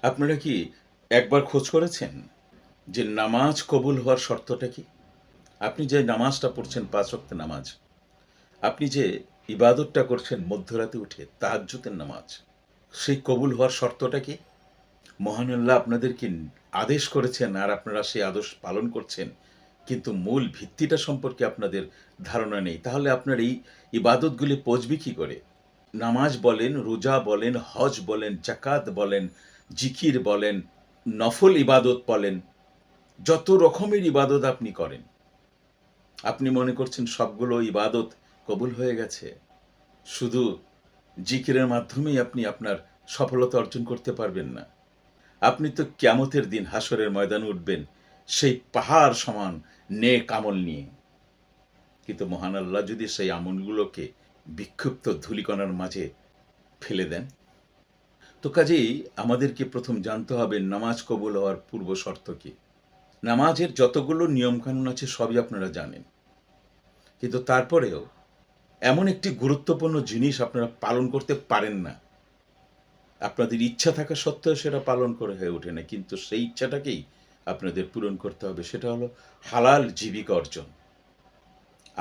আপনারা কি একবার খোঁজ করেছেন যে নামাজ কবুল হওয়ার শর্তটা কি? আপনি যে নামাজটা পড়ছেন ৫ ওয়াক্তের নামাজ, আপনি যে ইবাদতটা করছেন মধ্যরাতে উঠে তাহাজ্জুদের নামাজ, সেই কবুল হওয়ার শর্তটা কি? মহান আল্লাহ আপনাদেরকে আদেশ করেছেন আর আপনারা সেই আদেশ পালন করছেন, কিন্তু মূল ভিত্তিটা সম্পর্কে আপনাদের ধারণা নেই। তাহলে আপনার এই ইবাদতগুলি পচবে কি করে? নামাজ বলেন, রোজা বলেন, হজ বলেন, জাকাত বলেন, জিকির বলেন, নফল ইবাদত বলেন, যত রকমের ইবাদত আপনি করেন, আপনি মনে করছেন সবগুলো ইবাদত কবুল হয়ে গেছে? শুধু জিকিরের মাধ্যমেই আপনি আপনার সফলতা অর্জন করতে পারবেন না। আপনি তো কিয়ামতের দিন হাসরের ময়দানে উঠবেন সেই পাহাড় সমান নেক আমল নিয়ে। কিন্তু মহান আল্লাহ যদি সেই আমলগুলোকে বিক্ষিপ্ত ধূলিকণার মাঝে ফেলে দেন, তো কাজেই আমাদেরকে প্রথম জানতে হবে নামাজ কবুল হওয়ার পূর্ব শর্ত কি। নামাজের যতগুলো নিয়মকানুন আছে সবই আপনারা জানেন, কিন্তু তারপরেও এমন একটি গুরুত্বপূর্ণ জিনিস আপনারা পালন করতে পারেন না। আপনাদের ইচ্ছা থাকা সত্ত্বেও সেটা পালন করে হয়ে ওঠে না, কিন্তু সেই ইচ্ছাটাকেই আপনাদের পূরণ করতে হবে। সেটা হলো হালাল জীবিকা অর্জন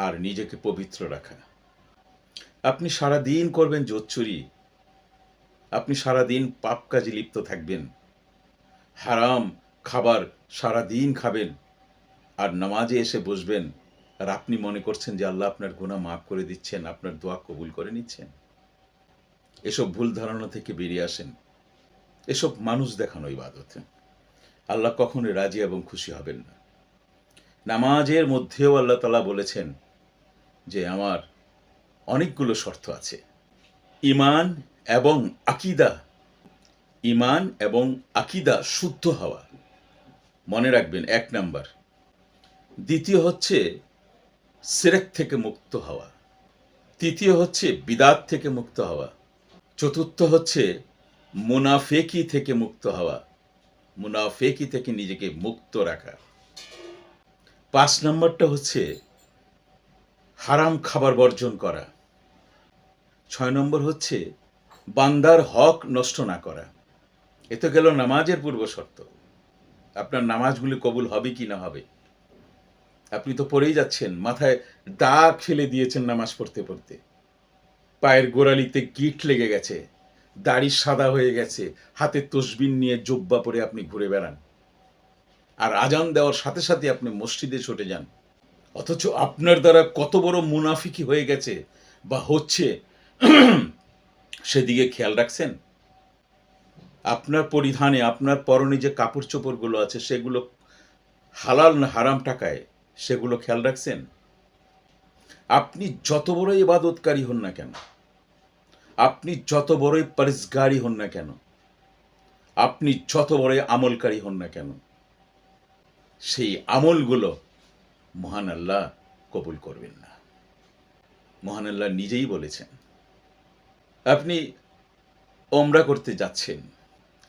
আর নিজেকে পবিত্র রাখা। আপনি সারাদিন করবেন জোচ্চুরি, আপনি সারাদিন পাপ কাজে লিপ্ত থাকবেন, হারাম খাবার সারাদিন খাবেন, আর নামাজে এসে বসবেন, আর আপনি মনে করছেন যে আল্লাহ আপনার গুনাহ মাফ করে দিচ্ছেন, আপনার দোয়া কবুল করে নিচ্ছেন। এসব ভুল ধারণা থেকে বেরিয়ে আসেন। এসব মানুষ দেখানো ইবাদত। আল্লাহ কখনোই রাজি এবং খুশি হবেন না। নামাজের মধ্যেও আল্লাহ তাআলা বলেছেন যে আমার অনেকগুলো শর্ত আছে। ঈমান এবং আকীদা, ঈমান এবং আকীদা শুদ্ধ হওয়া, মনে রাখবেন ১ নাম্বার। দ্বিতীয় হচ্ছে শিরক থেকে মুক্ত হওয়া। তৃতীয় হচ্ছে বিদআত থেকে মুক্ত হওয়া। চতুর্থ হচ্ছে মুনাফেকি থেকে মুক্ত হওয়া, মুনাফেকি থেকে নিজেকে মুক্ত রাখা। ৫ নম্বরটা হচ্ছে হারাম খাবার বর্জন করা। ৬ নম্বর হচ্ছে বান্দার হক নষ্ট না করা। এ তো গেল নামাজের পূর্ব শর্ত। আপনার নামাজগুলি কবুল হবে কি না হবে, আপনি তো পড়েই যাচ্ছেন, মাথায় দাগ ফেলে দিয়েছেন নামাজ পড়তে পড়তে, পায়ের গোড়ালিতে গিঁট লেগে গেছে, দাড়ি সাদা হয়ে গেছে, হাতে তসবিহ নিয়ে জুব্বা পরে আপনি ঘুরে বেড়ান, আর আজান দেওয়ার সাথে সাথে আপনি মসজিদে ছুটে যান। অথচ আপনার দ্বারা কত বড় মুনাফিকি হয়ে গেছে বা হচ্ছে সেদিকে খেয়াল রাখছেন? আপনার পরিধানে, আপনার পরনে যে কাপড় চোপড়গুলো আছে সেগুলো হালাল না হারাম টাকায়, সেগুলো খেয়াল রাখছেন? আপনি যত বড় ইবাদতকারী হন না কেন, আপনি যত বড়ই পরহেজগারী হন না কেন, আপনি যত বড়ই আমলকারী হন না কেন, সেই আমলগুলো মহান আল্লাহ কবুল করবেন না। মহান আল্লাহ নিজেই বলেছেন। আপনি ওমরা করতে যাচ্ছেন,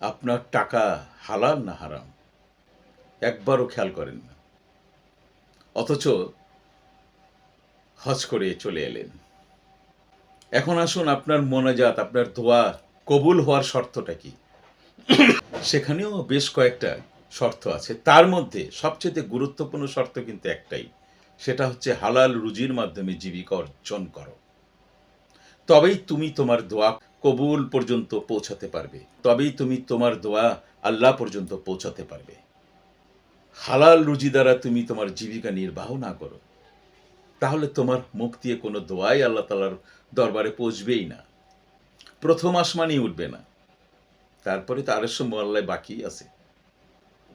আপনার টাকা হালাল না হারাম একবারও খেয়াল করেন না, অথচ হজ করে চলে এলেন। এখন আসুন আপনার মোনাজাত, আপনার দোয়া কবুল হওয়ার শর্তটা কি? সেখানেও বেশ কয়েকটা শর্ত আছে। তার মধ্যে সবচেয়ে গুরুত্বপূর্ণ শর্ত কিন্তু একটাই, সেটা হচ্ছে হালাল রুজির মাধ্যমে জীবিকা অর্জন করো। তবেই তুমি তোমার দোয়া কবুল পর্যন্ত পৌঁছাতে পারবে, তবেই তুমি তোমার দোয়া আল্লাহ পর্যন্ত পৌঁছাতে পারবে। হালাল রুজি দ্বারা তুমি তোমার জীবিকা নির্বাহ না করো, তাহলে তোমার মুখ দিয়ে কোনো দোয়াই আল্লাহ তাআলার দরবারে পৌঁছবেই না, প্রথম আসমানেই উঠবে না, তারপরে তো আরশ মোয়াল্লায় বাকি আছে।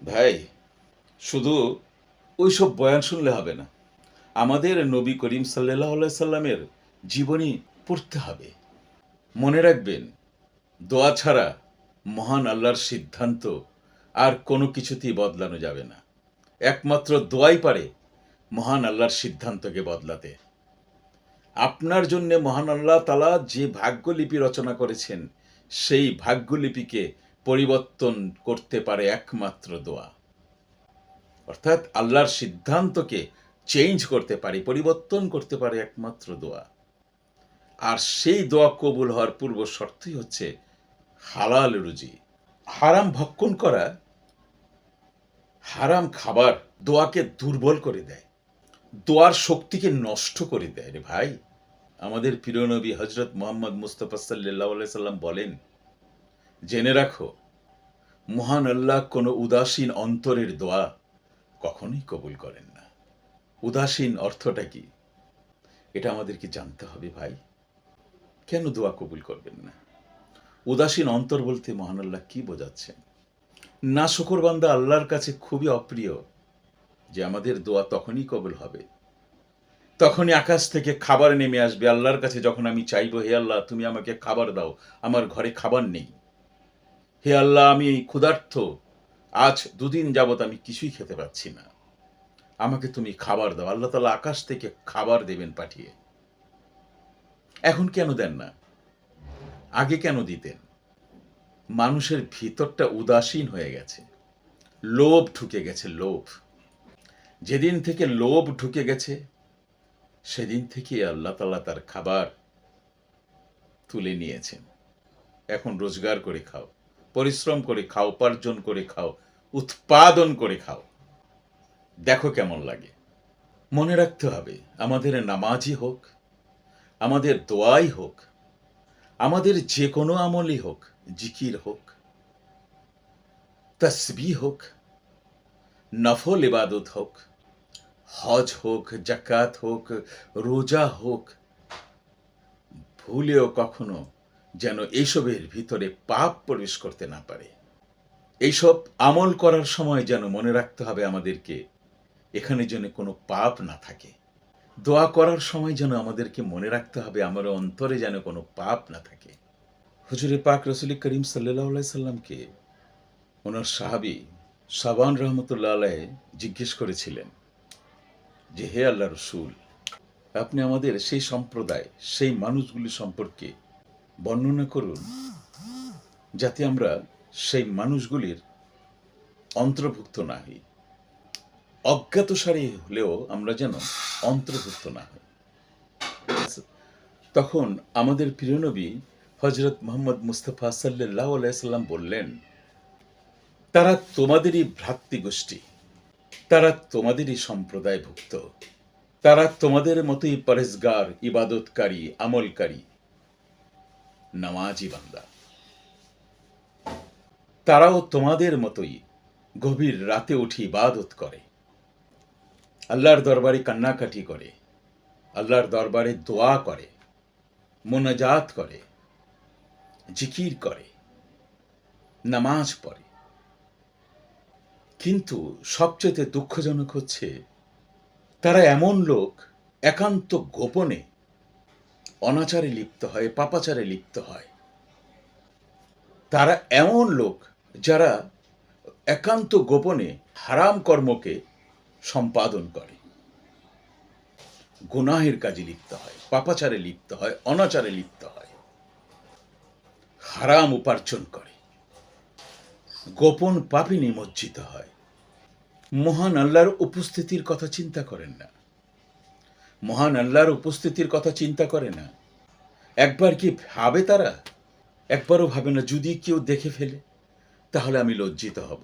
ভাই, শুধু ওইসব বয়ান শুনলে হবে না, আমাদের নবী করিম সাল্লাল্লাহু আলাইহি সাল্লামের জীবনী পড়তে হবে। মনে রাখবেন, দোয়া ছাড়া মহান আল্লাহর সিদ্ধান্ত আর কোনো কিছুতেই বদলানো যাবে না। একমাত্র দোয়াই পারে মহান আল্লাহর সিদ্ধান্তকে বদলাতে। আপনার জন্যে মহান আল্লাহ তাআলা যে ভাগ্যলিপি রচনা করেছেন, সেই ভাগ্যলিপিকে পরিবর্তন করতে পারে একমাত্র দোয়া। অর্থাৎ আল্লাহর সিদ্ধান্তকে চেঞ্জ করতে পারে, পরিবর্তন করতে পারে একমাত্র দোয়া। আর সেই দোয়া কবুল হওয়ার পূর্ব শর্তই হচ্ছে হালাল রুজি। হারাম ভক্ষণ করা, হারাম খাবার দোয়াকে দুর্বল করে দেয়, দোয়ার শক্তিকে নষ্ট করে দেয় রে ভাই। আমাদের প্রিয় নবী হজরত মোহাম্মদ মুস্তাফা সাল্লাল্লাহু আলাইহি সাল্লাম বলেন, জেনে রাখো মহান আল্লাহ কোনো উদাসীন অন্তরের দোয়া কখনোই কবুল করেন না। উদাসীন অর্থটা কি এটা আমাদেরকে জানতে হবে ভাই। কেন দোয়া কবুল করবেন না? উদাসীন অন্তর বলতে মহান আল্লাহ কি বোঝাচ্ছেন? নাশকর বান্দা আল্লাহর কাছে খুবই অপ্রিয়, যে আমাদের দোয়া তখনই কবুল হবে, তখনই আকাশ থেকে খাবার নেমে আসবে আল্লাহর কাছে, যখন আমি চাইবো, হে আল্লাহ তুমি আমাকে খাবার দাও, আমার ঘরে খাবার নেই, হে আল্লাহ আমি ক্ষুধার্ত, আজ 2 দিন যাবত আমি কিছুই খেতে পাচ্ছি না, আমাকে তুমি খাবার দাও। আল্লাহ তাআলা আকাশ থেকে খাবার দেবেন পাঠিয়ে। এখন কেন দেন না? আগে কেন দিতেন? মানুষের ভিতরটা উদাসীন হয়ে গেছে, লোভ ঢুকে গেছে, লোভ। যেদিন থেকে লোভ ঢুকে গেছে সেদিন থেকে আল্লাহ তাআলা তার খাবার তুলে নিয়েছেন। এখন রোজগার করে খাও, পরিশ্রম করে খাও, উপার্জন করে খাও, উৎপাদন করে খাও, দেখো কেমন লাগে। মনে রাখতে হবে, আমাদের নামাজই হোক, আমাদের দোয়াই হোক, আমাদের যে কোনো আমলই হোক, জিকির হোক, তসবিহ হোক, নফল ইবাদত হোক, হজ হোক, জাকাত হোক, রোজা হোক, ভুলেও কখনো যেন এইসবের ভিতরে পাপ প্রবেশ করতে না পারে। এইসব আমল করার সময় যেন মনে রাখতে হবে আমাদেরকে, এখানে যেন কোনো পাপ না থাকে। দোয়া করার সময় যেন আমাদেরকে মনে রাখতে হবে আমার অন্তরে যেন কোনো পাপ না থাকে। হুজুরে পাক রসুল করিম সাল্লাল্লাহু আলাইহি সাল্লামকে ওনার সাহাবী সাবান রহমতুল্লাহ আলাইহি জিজ্ঞেস করেছিলেন যে, হে আল্লাহ রসুল, আপনি আমাদের সেই সম্প্রদায়, সেই মানুষগুলি সম্পর্কে বর্ণনা করুন, যাতে আমরা সেই মানুষগুলির অন্তর্ভুক্ত না হই, অজ্ঞাতসারে হলেও আমরা যেন অন্তর্ভুক্ত না হই। তখন আমাদের প্রিয় নবী হজরত মোহাম্মদ মুস্তাফা সাল্লাল্লাহু আলাইহি সাল্লাম বললেন, তারা তোমাদেরই ভ্রাতৃগোষ্ঠী, তারা তোমাদেরই সম্প্রদায়ভুক্ত, তারা তোমাদের মতোই পরেজগার, ইবাদতকারী, আমলকারী, নামাজি বান্দা। তারাও তোমাদের মতোই গভীর রাতে উঠে ইবাদত করে, আল্লাহর দরবারে কান্নাকাটি করে, আল্লাহর দরবারে দোয়া করে, মোনাজাত করে, জিকির করে, নামাজ পড়ে। কিন্তু সবচেয়ে দুঃখজনক হচ্ছে, তারা এমন লোক একান্ত গোপনে অনাচারে লিপ্ত হয়, পাপাচারে লিপ্ত হয়। তারা এমন লোক যারা একান্ত গোপনে হারাম কর্মকে সম্পাদন করে, গুনাহের কাজে লিপ্ত হয়, পাপাচারে লিপ্ত হয়, অনাচারে লিপ্ত হয়, হারাম উপার্জন করে, গোপন পাপে নিমজ্জিত হয়। মহান আল্লাহর উপস্থিতির কথা চিন্তা করেন না, মহান আল্লাহর উপস্থিতির কথা চিন্তা করে না। একবার কি ভাবে তারা? একবারও ভাবে না, যদি কেউ দেখে ফেলে তাহলে আমি লজ্জিত হব,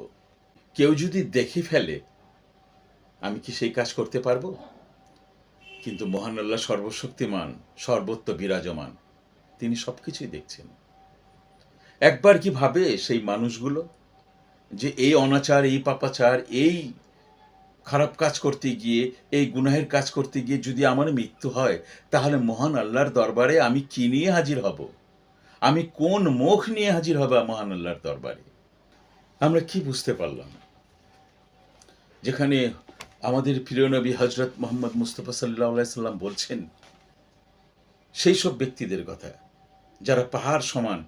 কেউ যদি দেখে ফেলে আমি কি সেই কাজ করতে পারবো? কিন্তু মহান আল্লাহ সর্বশক্তিমান, সর্বত্র বিরাজমান, তিনি সবকিছুই দেখছেন। একবার কি ভাবে সেই মানুষগুলো যে এই অনাচার, এই পাপাচার, এই খারাপ কাজ করতে গিয়ে, এই গুনাহের কাজ করতে গিয়ে যদি আমার মৃত্যু হয়, তাহলে মহান আল্লাহর দরবারে আমি কি নিয়ে হাজির হব? আমি কোন মুখ নিয়ে হাজির হব মহান আল্লাহর দরবারে? আমরা কি বুঝতে পারলাম? যেখানে আমাদের প্রিয় নবী হজরত মোহাম্মদ মুস্তাফা সাল্লাল্লাহু আলাইহি সাল্লাম বলছেন সেই সব ব্যক্তিদের কথা যারা পাহাড় সমান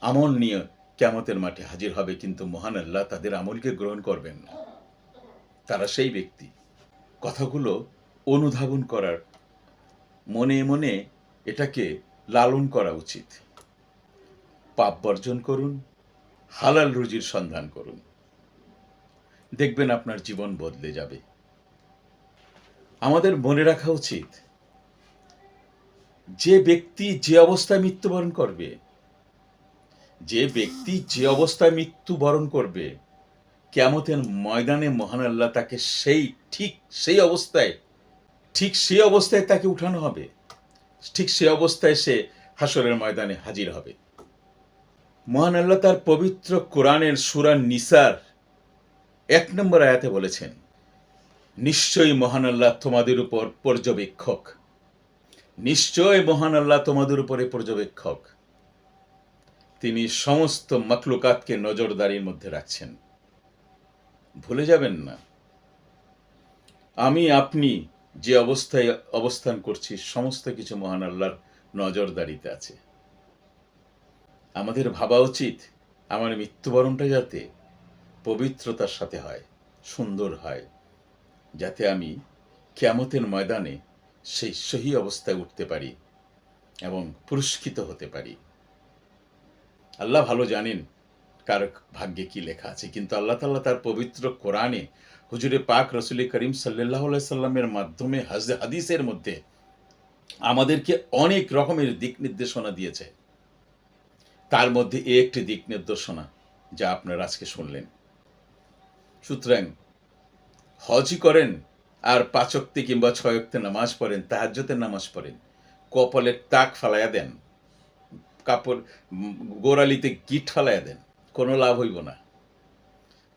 আমল নিয়ে কিয়ামতের মাঠে হাজির হবে, কিন্তু মহান আল্লাহ তাদের আমলকে গ্রহণ করবেন না। তারা সেই ব্যক্তি। কথাগুলো অনুধাবন করার, মনে মনে এটাকে লালন করা উচিত। পাপ বর্জন করুন, হালাল রুজির সন্ধান করুন, দেখবেন আপনার জীবন বদলে যাবে। আমাদের মনে রাখা উচিত, যে ব্যক্তি যে অবস্থায় মৃত্যুবরণ করবে, যে ব্যক্তি যে অবস্থায় মৃত্যুবরণ করবে, কিয়ামতের ময়দানে মহান আল্লাহ তাকে ঠিক সেই অবস্থায় তাকে উঠানো হবে, ঠিক সেই অবস্থায় সে হাসরের ময়দানে হাজির হবে। মহান আল্লাহ তার পবিত্র কোরআনের সূরা নিসার 1 নম্বর আয়াতে বলেছেন, নিশ্চয়ই মহান আল্লাহ তোমাদের উপর পর্যবেক্ষক, নিশ্চয় মহান আল্লাহ তোমাদের উপরে পর্যবেক্ষক, তিনি সমস্ত মাখলুকাতকে নজরদারির মধ্যে রাখছেন। ভুলে যাবেন না, আমি আপনি যে অবস্থায় অবস্থান করছি সমস্ত কিছু মহান আল্লাহর নজরদারিতে আছে। আমাদের ভাবা উচিত আমার মৃত্যুবরণটা যাতে পবিত্রতার সাথে হয়, সুন্দর হয়, যাতে আমি কিয়ামতের ময়দানে সেই সহি অবস্থায় উঠতে পারি এবং পুরস্কৃত হতে পারি। আল্লাহ ভালো জানেন কার ভাগ্যে কি লেখা আছে, কিন্তু আল্লাহ তাআলা তার পবিত্র কোরআনে হুজুরে পাক রসুল করিম সাল্লাল্লাহু আলাইহি সাল্লামের মাধ্যমে হাদিসের মধ্যে আমাদেরকে অনেক রকমের দিক নির্দেশনা দিয়েছে। তার মধ্যে একটি দিক নির্দেশনা যা আপনারা আজকে শুনলেন। সুতরাং হজই করেন আর 5 ওয়াক্ত কিংবা 6 ওয়াক্ত নামাজ পড়েন, তাহাজ্জুদের নামাজ পড়েন, কপালের টাক ফালাইয়া দেন, কাপড় গোড়ালিতে গিট ফালাইয়া দেন, কোনো লাভ হইব না।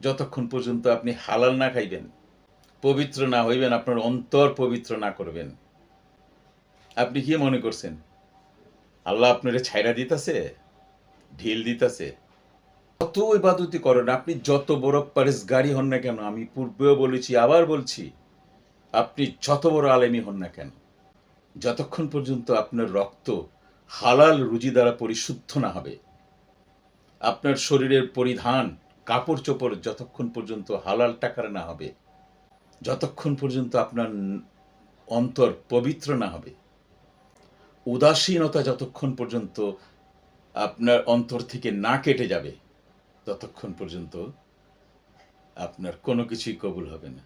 যতক্ষণ পর্যন্ত আপনি হালাল না খাইবেন, পবিত্র না হইবেন, আপনার অন্তর পবিত্র না করবেন। আপনি কি মনে করছেন আল্লাহ আপনারে ছাইরা দিতেছে, ঢিল দিতেছে? যত ইবাদতি করেন, আপনি যত বড় পরেজগারি হন না কেন, আমি পূর্বেও বলেছি আবার বলছি, আপনি যত বড় আলেমী হন না কেন, যতক্ষণ পর্যন্ত আপনার রক্ত হালাল রুজি দ্বারা পরিশুদ্ধ না হবে, আপনার শরীরের পরিধান কাপড় চোপড় যতক্ষণ পর্যন্ত হালাল টাকার না হবে, যতক্ষণ পর্যন্ত আপনার অন্তর পবিত্র না হবে, উদাসীনতা যতক্ষণ পর্যন্ত আপনার অন্তর থেকে না কেটে যাবে, ততক্ষণ পর্যন্ত আপনার কোনো কিছুই কবুল হবে না।